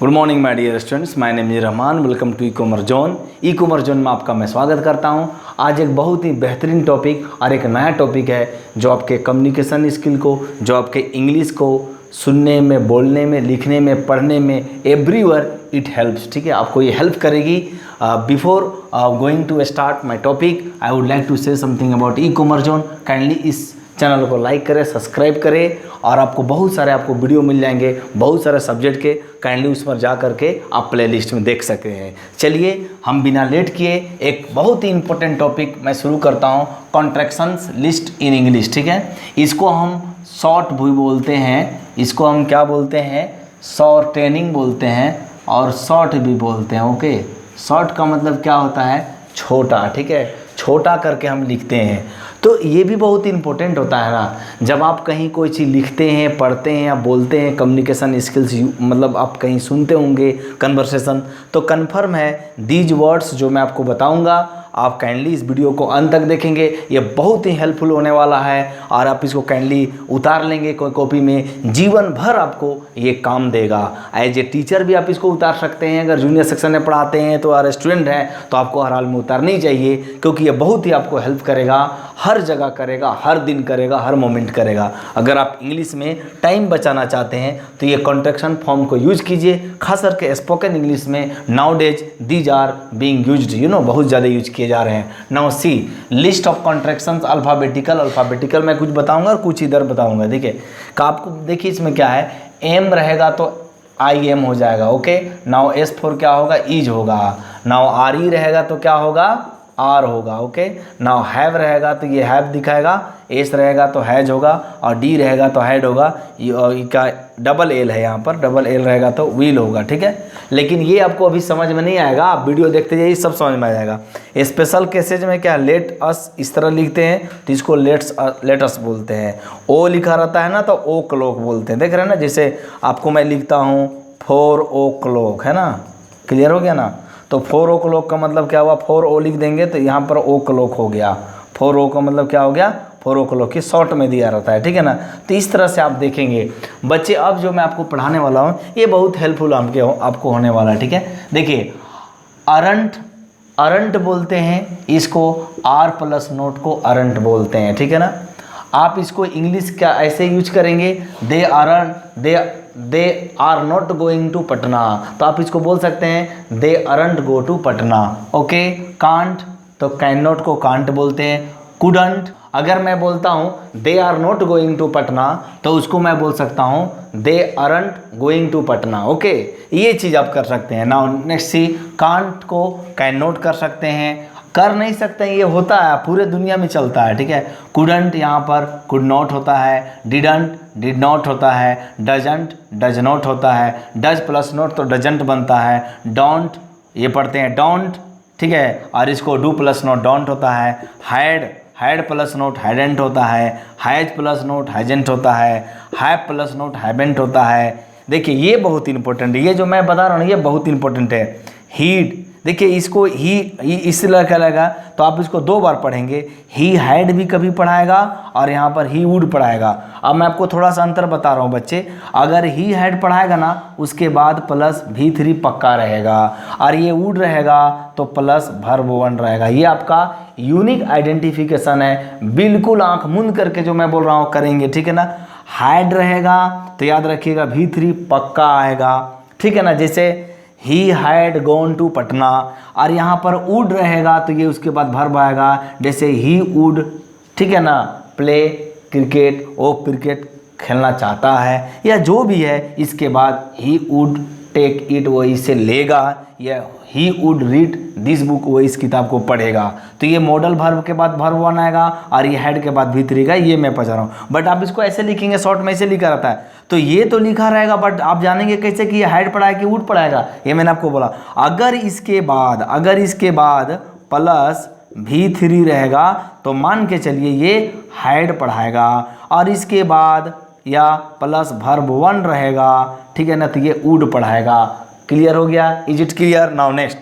Good morning my dear students, my name is Rahman. Welcome to e-commerce zone. E-commerce zone में आपका मैं स्वागत करता हूं। आज एक बहुत ही बेहतरीन टॉपिक और एक नया टॉपिक है जो आपके कम्युनिकेशन स्किल को, जो आपके इंग्लिश को सुनने में, बोलने में, लिखने में, पढ़ने में, एवरीवेयर इट हेल्प्स। ठीक है, आपको ये हेल्प करेगी। Before going to start my topic I would like to say something about e-commerce zone. Kindly इस चैनल को लाइक करें, सब्सक्राइब करें और आपको बहुत सारे वीडियो मिल जाएंगे बहुत सारे सब्जेक्ट के। काइंडली उस पर जा करके आप प्लेलिस्ट में देख सकते हैं। चलिए हम बिना लेट किए एक बहुत ही इंपॉर्टेंट टॉपिक मैं शुरू करता हूं, कॉन्ट्रैक्शंस लिस्ट इन इंग्लिश। ठीक है, इसको हम शॉर्ट भी बोलते हैं, इसको हम क्या बोलते हैं, शॉर्टेनिंग बोलते हैं और शॉर्ट भी बोलते हैं। ओके, शॉर्ट का मतलब क्या होता है, छोटा। ठीक है, छोटा करके हम लिखते हैं। तो ये भी बहुत इंपॉर्टेंट होता है ना, जब आप कहीं कोई चीज़ लिखते हैं, पढ़ते हैं या बोलते हैं, कम्युनिकेशन स्किल्स मतलब आप कहीं सुनते होंगे कन्वर्सेशन, तो कन्फर्म है दीज वर्ड्स जो मैं आपको बताऊंगा आप काइंडली इस वीडियो को अंत तक देखेंगे। ये बहुत ही हेल्पफुल होने वाला है और आप इसको काइंडली उतार लेंगे कोई कॉपी में, जीवन भर आपको ये काम देगा। एज ए टीचर भी आप इसको उतार सकते हैं। अगर जूनियर सेक्शन में पढ़ाते हैं तो और स्टूडेंट हैं तो आपको हर हाल में उतारनी चाहिए, क्योंकि ये बहुत ही आपको हेल्प करेगा, हर जगह करेगा, हर दिन करेगा, हर मोमेंट करेगा। अगर आप इंग्लिश में टाइम बचाना चाहते हैं तो ये कॉन्ट्रैक्शन फॉर्म को यूज कीजिए, खास करके स्पोकन इंग्लिश में nowadays these are being used, बहुत ज़्यादा यूज किए जा रहे हैं। Now see list of contractions alphabetical मैं कुछ बताऊंगा और कुछ इधर बताऊंगा। देखिए आपको, देखिए इसमें क्या है, एम रहेगा तो आई एम हो जाएगा। ओके, नाउ एस फॉर क्या होगा, इज होगा। नाउ आर ई रहेगा तो क्या होगा, आर होगा। ओके, नाउ हैव रहेगा तो ये हैव दिखाएगा, एस रहेगा तो हैज होगा और डी रहेगा तो हैड होगा। का डबल एल है, यहाँ पर डबल एल रहेगा तो व्हील होगा। ठीक है, लेकिन ये आपको अभी समझ में नहीं आएगा, आप वीडियो देखते जाइए सब समझ में आ जाएगा। स्पेशल केसेज में क्या, लेट अस इस तरह लिखते हैं तो इसको लेट अस बोलते हैं। ओ लिखा रहता है ना तो ओ क्लॉक बोलते हैं। देख रहे हैं ना, जैसे आपको मैं लिखता हूँ 4 o'clock, है ना, क्लियर हो गया ना। तो 4 o'clock का मतलब क्या हुआ, 4 ओ लिख देंगे तो यहाँ पर ओ क्लॉक हो गया। 4 ओ का मतलब क्या हो गया, 4 o'clock की शॉर्ट में दिया रहता है। ठीक है ना, तो इस तरह से आप देखेंगे बच्चे। अब जो मैं आपको पढ़ाने वाला हूँ ये बहुत हेल्पफुल आपको होने वाला है। ठीक है, देखिए अरंट बोलते हैं, इसको आर प्लस नोट को अरंट बोलते हैं। ठीक है ना, आप इसको इंग्लिश क्या ऐसे यूज करेंगे, they are not going to Patna, तो आप इसको बोल सकते हैं they aren't go to Patna. Okay, can't तो कैन नॉट को कांट बोलते हैं। कुडंट, अगर मैं बोलता हूँ they are not going to Patna तो उसको मैं बोल सकता हूँ they aren't going to Patna. Okay, ये चीज़ आप कर सकते हैं। नाउ नेक्स्ट सी, कांट को कैन नॉट कर सकते हैं, कर नहीं सकते हैं, ये होता है, पूरे दुनिया में चलता है। ठीक है, कुडंट यहाँ पर कुड नॉट होता है, डिडंट डिड नॉट होता है, डजंट डज नॉट होता है, डज प्लस नॉट तो डजंट बनता है, डोंट ये पढ़ते हैं डोंट। ठीक है, और इसको डू प्लस नॉट डोंट होता है, हैड प्लस नोट हैडेंट होता है, हैज प्लस नोट हैजेंट होता है, हैव प्लस नोट हैवेंट होता है। देखिए ये बहुत इंपॉर्टेंट है, ये जो मैं बता रहा हूँ ये बहुत इंपॉर्टेंट है। हीड, देखिए इसको ही इस लगा लगा तो आप इसको 2 बार पढ़ेंगे। ही हैड भी कभी पढ़ाएगा और यहाँ पर ही वुड पढ़ाएगा। अब मैं आपको थोड़ा सा अंतर बता रहा हूँ बच्चे, अगर ही हैड पढ़ाएगा ना उसके बाद प्लस V3 पक्का रहेगा और ये वुड रहेगा तो प्लस वर्ब 1 रहेगा। ये आपका यूनिक आइडेंटिफिकेशन है, बिल्कुल आंख मूंद करके जो मैं बोल रहा हूँ करेंगे। ठीक है ना, हैड रहेगा तो याद रखिएगा V3 पक्का आएगा। ठीक है ना, जैसे ही हैड गॉन टू पटना और यहाँ पर वुड रहेगा तो ये उसके बाद वर्ब आएगा, जैसे ही वुड, ठीक है ना, प्ले क्रिकेट, वो क्रिकेट खेलना चाहता है या जो भी है, इसके बाद ही वुड टेक इट, वो इसे लेगा, या he would read this book, वो इस किताब को पढ़ेगा। तो ये मॉडल वर्ब के बाद वर्ब 1 आएगा और ये हैड के बाद V3 का, ये मैं पढ़ा रहा हूँ। बट आप इसको ऐसे लिखेंगे, शॉर्ट में ऐसे लिखा रहता है तो ये तो लिखा रहेगा, बट आप जानेंगे कैसे कि ये हैड पढ़ाएगा कि वुड पढ़ाएगा, ये मैंने आपको बोला। अगर इसके बाद प्लस V3 रहेगा तो मान के चलिए ये हैड पढ़ाएगा और इसके बाद या प्लस वर्ब 1 रहेगा, ठीक है ना, तो ये वुड पढ़ाएगा। क्लियर हो गया, is it clear. Now next,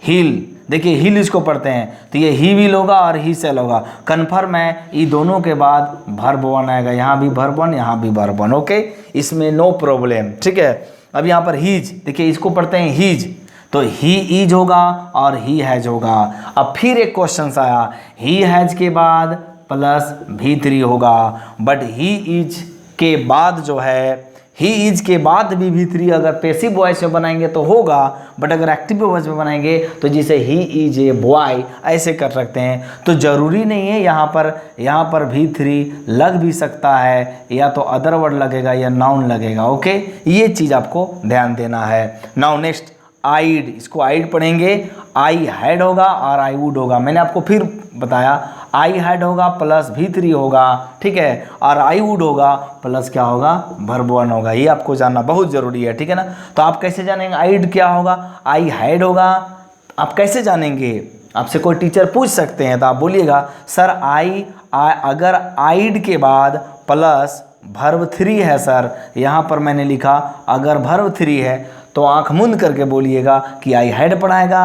hill, देखिए हिल इसको पढ़ते हैं तो ये ही विल होगा और ही सेल होगा। कन्फर्म है, ये दोनों के बाद वर्ब 1 आएगा, यहाँ भी वर्ब 1 यहाँ भी वर्ब 1। ओके, इसमें नो प्रॉब्लम। ठीक है, अब यहाँ पर हीज, देखिए इसको पढ़ते हैं हीज, तो ही इज होगा और ही हैज होगा। अब फिर एक क्वेश्चन आया, ही हैज के बाद प्लस V3 होगा, बट ही इज के बाद जो है, ही इज के बाद भी V3 अगर पैसिव वॉइस में बनाएंगे तो होगा, बट अगर एक्टिव वॉइस में बनाएंगे तो जिसे ही इज ए बॉय ऐसे कर सकते हैं। तो ज़रूरी नहीं है, यहाँ पर V3 लग भी सकता है, या तो अदर वर्ड लगेगा या नाउन लगेगा। ओके, ये चीज़ आपको ध्यान देना है। नाउ नेक्स्ट आइड, इसको आइड पढ़ेंगे, आई हैड होगा और आई वुड होगा। मैंने आपको फिर बताया, आई हैड होगा प्लस V3 होगा, ठीक है, और आई वुड होगा प्लस क्या होगा, वर्ब 1 होगा। ये आपको जानना बहुत ज़रूरी है, ठीक है ना। तो आप कैसे जानेंगे आइड क्या होगा, आई हैड होगा, आप कैसे जानेंगे? आपसे कोई टीचर पूछ सकते हैं तो आप बोलिएगा सर अगर आइड के बाद प्लस वर्ब 3 है सर, यहाँ पर मैंने लिखा अगर वर्ब 3 है तो आंख मूंद करके बोलिएगा कि आई हैड पढ़ाएगा,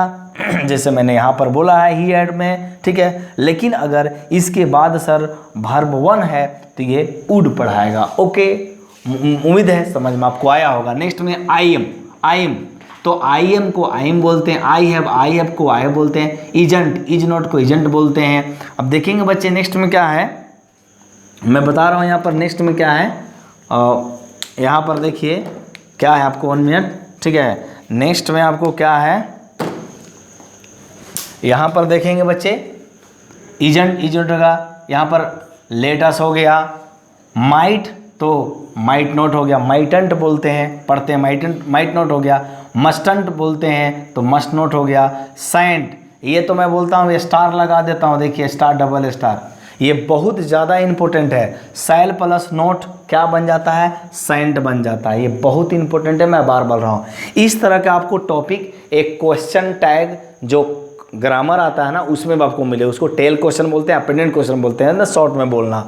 जैसे मैंने यहाँ पर बोला है ही हैड में, ठीक है। लेकिन अगर इसके बाद सर वर्ब 1 है तो ये वुड पढ़ाएगा। ओके, उम्मीद है समझ में आपको आया होगा। नेक्स्ट में आई एम, तो आई एम को आई एम बोलते हैं, आई हैव को आई हैव बोलते हैं, इजंट इज नॉट को इजंट बोलते हैं। अब देखेंगे बच्चे नेक्स्ट में क्या है, मैं बता रहा हूँ यहाँ पर नेक्स्ट में क्या है। यहाँ पर देखिए क्या है, आपको 1 मिनट, ठीक है। नेक्स्ट में आपको क्या है, यहाँ पर देखेंगे बच्चे इजंट होगा, यहाँ पर लेटस हो गया, माइट तो माइट नॉट हो गया, माइटंट बोलते हैं, पढ़ते हैं माइट नॉट हो गया, मस्टंट बोलते हैं तो मस्ट नॉट हो गया, सेंट, ये तो मैं बोलता हूँ ये स्टार लगा देता हूँ, देखिए स्टार डबल स्टार, ये बहुत ज़्यादा इंपॉर्टेंट है। सैल प्लस नोट क्या बन जाता है, सेंट बन जाता है। ये बहुत इंपॉर्टेंट है, मैं बार बोल रहा हूँ। इस तरह का आपको टॉपिक एक क्वेश्चन टैग जो ग्रामर आता है ना उसमें भी आपको मिले, उसको टेल क्वेश्चन बोलते हैं, अपेंडेंट क्वेश्चन बोलते हैं ना, शॉर्ट में बोलना।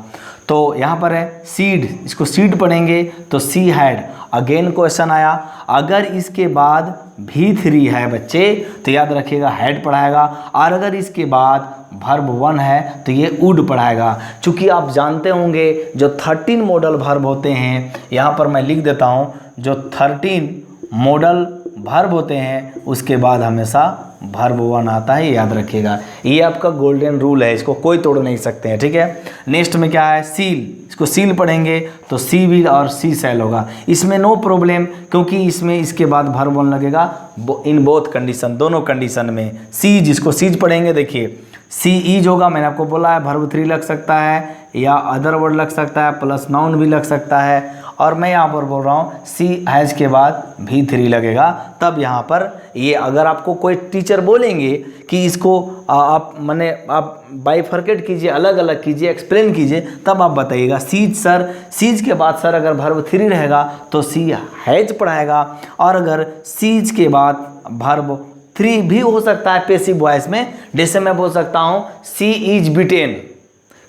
तो यहाँ पर है सीड, इसको सीड पढ़ेंगे तो सी हैड, अगेन क्वेश्चन आया, अगर इसके बाद V3 है बच्चे तो याद रखिएगा हैड पढ़ाएगा, और अगर इसके बाद वर्ब 1 है तो ये वुड पढ़ाएगा। चूँकि आप जानते होंगे जो 13 मॉडल वर्ब होते हैं, यहाँ पर मैं लिख देता हूँ, जो 13 मॉडल वर्ब होते हैं उसके बाद हमेशा वर्ब 1 आता है, याद रखिएगा। ये आपका गोल्डन रूल है, इसको कोई तोड़ नहीं सकते हैं, ठीक है। नेक्स्ट में क्या है, सील, इसको सील पढ़ेंगे तो सी विल और सी सेल होगा। इसमें नो प्रॉब्लम, क्योंकि इसमें इसके बाद वर्ब 1 लगेगा इन बोथ कंडीशन, दोनों कंडीशन में। सीज, इसको सीज पढ़ेंगे, देखिए सी ईज होगा, मैंने आपको बोला है वर्ब 3 लग सकता है या अदर वर्ड लग सकता है, प्लस नाउन भी लग सकता है। और मैं यहाँ पर बोल रहा हूँ सी हैज़ के बाद V3 लगेगा, तब यहाँ पर ये अगर आपको कोई टीचर बोलेंगे कि इसको आप बाइफर्केट कीजिए, अलग अलग कीजिए, एक्सप्लेन कीजिए, तब आप बताइएगा सीज सर, सीज के बाद सर अगर वर्ब 3 रहेगा तो सी हैज पढ़ाएगा, और अगर सीज के बाद वर्ब 3 भी हो सकता है पैसिव वॉइस में, जैसे मैं बोल सकता हूँ सी इज बिटेन,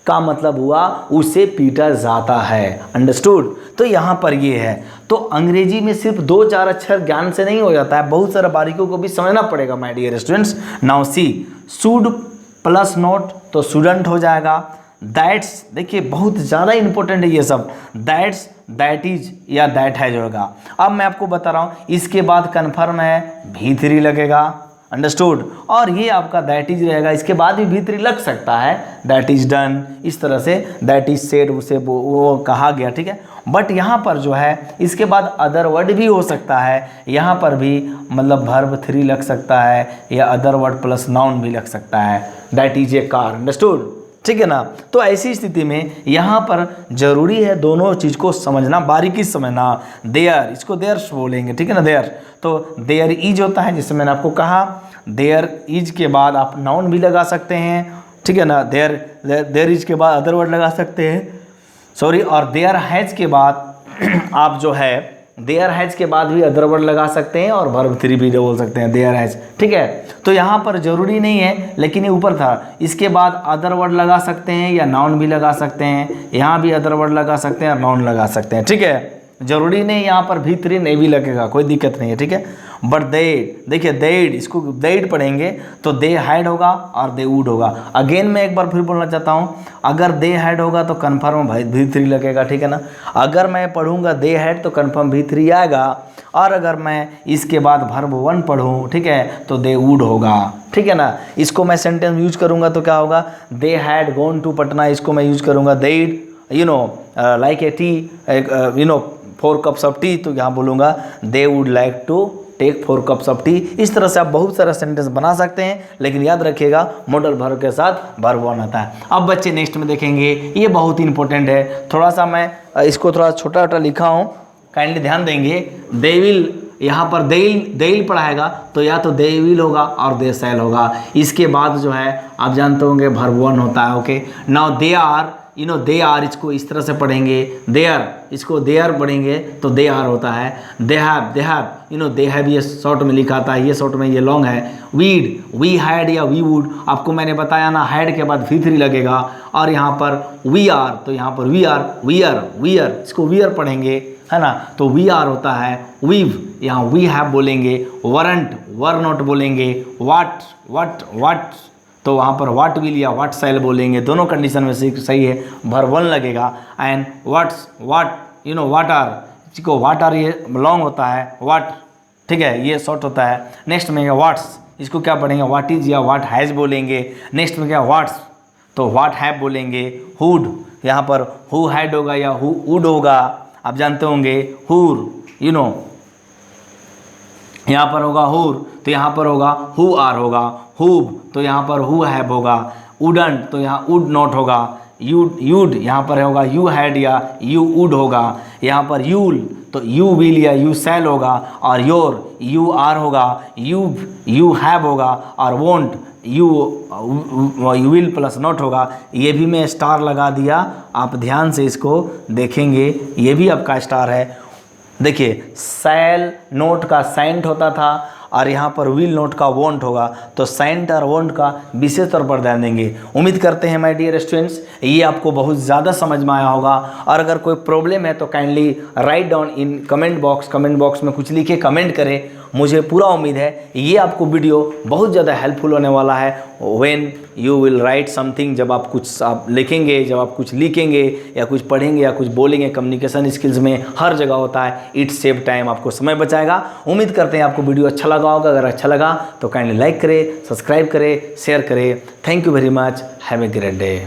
का मतलब हुआ उसे पीटा जाता है, अंडरस्टूड। तो यहाँ पर ये है। तो अंग्रेजी में सिर्फ 2-4 अक्षर ज्ञान से नहीं हो जाता है, बहुत सारा बारीकियों को भी समझना पड़ेगा my dear students. Now see, should plus not तो स्टूडेंट हो जाएगा। दैट्स, देखिए बहुत ज़्यादा इंपॉर्टेंट है ये सब, दैट्स, दैट इज या दैट हैज होगा। अब मैं आपको बता रहा हूँ, इसके बाद कन्फर्म है V3 लगेगा, अंडरस्टूड, और ये आपका दैट इज रहेगा, इसके बाद भी V3 लग सकता है, दैट इज डन, इस तरह से दैट इज सेड, उसे वो कहा गया, ठीक है। बट यहाँ पर जो है इसके बाद अदर वर्ड भी हो सकता है, यहाँ पर भी मतलब वर्ब 3 लग सकता है या अदर वर्ड प्लस नाउन भी लग सकता है, that is a car, understood, ठीक है ना। तो ऐसी स्थिति में यहाँ पर जरूरी है दोनों चीज़ को समझना, बारीकी समझना। देयर, इसको देयर बोलेंगे, ठीक है ना, देयर, तो देयर इज होता है, जैसे मैंने आपको कहा देयर इज के बाद आप नाउन भी लगा सकते हैं, ठीक है ना, देयर इज के बाद अदर वर्ड लगा सकते हैं, सॉरी, और देयर हैज के बाद आप जो है देयर हैज के बाद भी अदर वर्ड लगा सकते हैं और वर्ब 3 भी बोल सकते हैं, देयर हैज, ठीक है। तो यहाँ पर जरूरी नहीं है, लेकिन ये ऊपर था, इसके बाद अदर वर्ड लगा सकते हैं या नाउन भी लगा सकते हैं, यहाँ भी अदर वर्ड लगा सकते हैं और नाउन लगा सकते हैं, ठीक है। जरूरी नहीं यहाँ पर V3 नहीं भी लगेगा, कोई दिक्कत नहीं है, ठीक है। बट दे, देखिए देड, इसको देड पढ़ेंगे तो दे हैड होगा और दे वुड होगा। अगेन मैं एक बार फिर बोलना चाहता हूँ, अगर दे हैड होगा तो कन्फर्म भाई V3 लगेगा, ठीक है ना। अगर मैं पढ़ूंगा दे हैड तो कन्फर्म V3 आएगा, और अगर मैं इसके बाद वर्ब 1 पढ़ूँ, ठीक है, तो दे वुड होगा, ठीक है ना। इसको मैं सेंटेंस यूज करूंगा तो क्या होगा, they had gone to Patna, इसको मैं यूज करूंगा they'd like a tea, 4 cups of tea, तो यहाँ बोलूँगा they would like to take 4 cups of tea. इस तरह से आप बहुत सारा सेंटेंस बना सकते हैं, लेकिन याद रखिएगा मॉडल वर्ब के साथ वर्ब 1 आता है। अब बच्चे नेक्स्ट में देखेंगे, ये बहुत ही इंपॉर्टेंट है, थोड़ा सा मैं इसको थोड़ा छोटा छोटा लिखा हूँ, काइंडली ध्यान देंगे। दे विल, यहाँ पर देल पढ़ाएगा तो या तो दे विल होगा और दे शैल होगा। इसके बाद जो है आप जानते होंगे वर्ब 1 होता है। Okay, now they are, they are, इसको इस तरह से पढ़ेंगे, देयर, इसको देयर पढ़ेंगे तो दे आर होता है। दे हैव, दे हैव ये शॉर्ट में लिखा था, ये शॉर्ट में ये लॉन्ग है। वीड, वी हैड या वी वुड, आपको मैंने बताया ना हैड के बाद V3 लगेगा, और यहाँ पर वी आर तो यहाँ पर वी आर, वियर, इसको वियर पढ़ेंगे, है ना, तो वी आर होता है। वीव, यहाँ वी हैव बोलेंगे, वरंट, वर नॉट बोलेंगे, वाट, तो वहाँ पर वाट विल या वाट शैल बोलेंगे, दोनों कंडीशन में सही है, वर्ब 1 लगेगा। एंड वाट आर, इसको वाट आर ये लॉन्ग होता है, वाट, ठीक है, ये शॉर्ट होता है। नेक्स्ट में क्या वाट्स, इसको क्या पढ़ेंगे, वाट इज या वाट हैज़ बोलेंगे। नेक्स्ट में क्या वाट्स, तो वाट हैव बोलेंगे। हुड, यहाँ पर हु हैड होगा या हु वुड होगा, आप जानते होंगे। हुर, यहाँ पर होगा हुर, तो यहाँ पर होगा हु आर होगा। हुब, तो यहाँ पर हु हैव होगा। वुडंट, तो यहाँ वुड नॉट होगा। यूड, यहाँ पर होगा यू हैड या यू वुड होगा। यहाँ पर यूल, तो यू विल या यू शैल होगा। और योर, यू आर होगा। यू हैव होगा। और won't, you will plus not होगा। ये भी मैं स्टार लगा दिया, आप ध्यान से इसको देखेंगे, ये भी आपका स्टार है। देखिए शैल नोट का सेंट होता था, और यहाँ पर विल नोट का वॉन्ट होगा, तो सेंट और वॉन्ट का विशेष तौर पर ध्यान देंगे। उम्मीद करते हैं माय डियर स्टूडेंट्स ये आपको बहुत ज़्यादा समझ में आया होगा, और अगर कोई प्रॉब्लम है तो kindly write down in comment box में कुछ लिखे कमेंट करें। मुझे पूरा उम्मीद है ये आपको वीडियो बहुत ज़्यादा हेल्पफुल होने वाला है। When you will write something, जब आप कुछ आप लिखेंगे, जब आप कुछ लिखेंगे या कुछ पढ़ेंगे या कुछ बोलेंगे, कम्युनिकेशन स्किल्स में हर जगह होता है, इट सेव टाइम, आपको समय बचाएगा। उम्मीद करते हैं आपको वीडियो अच्छा लगा होगा। अगर अच्छा लगा तो काइंडली लाइक करें, सब्सक्राइब करें, शेयर करें। Thank you very much, have a great day.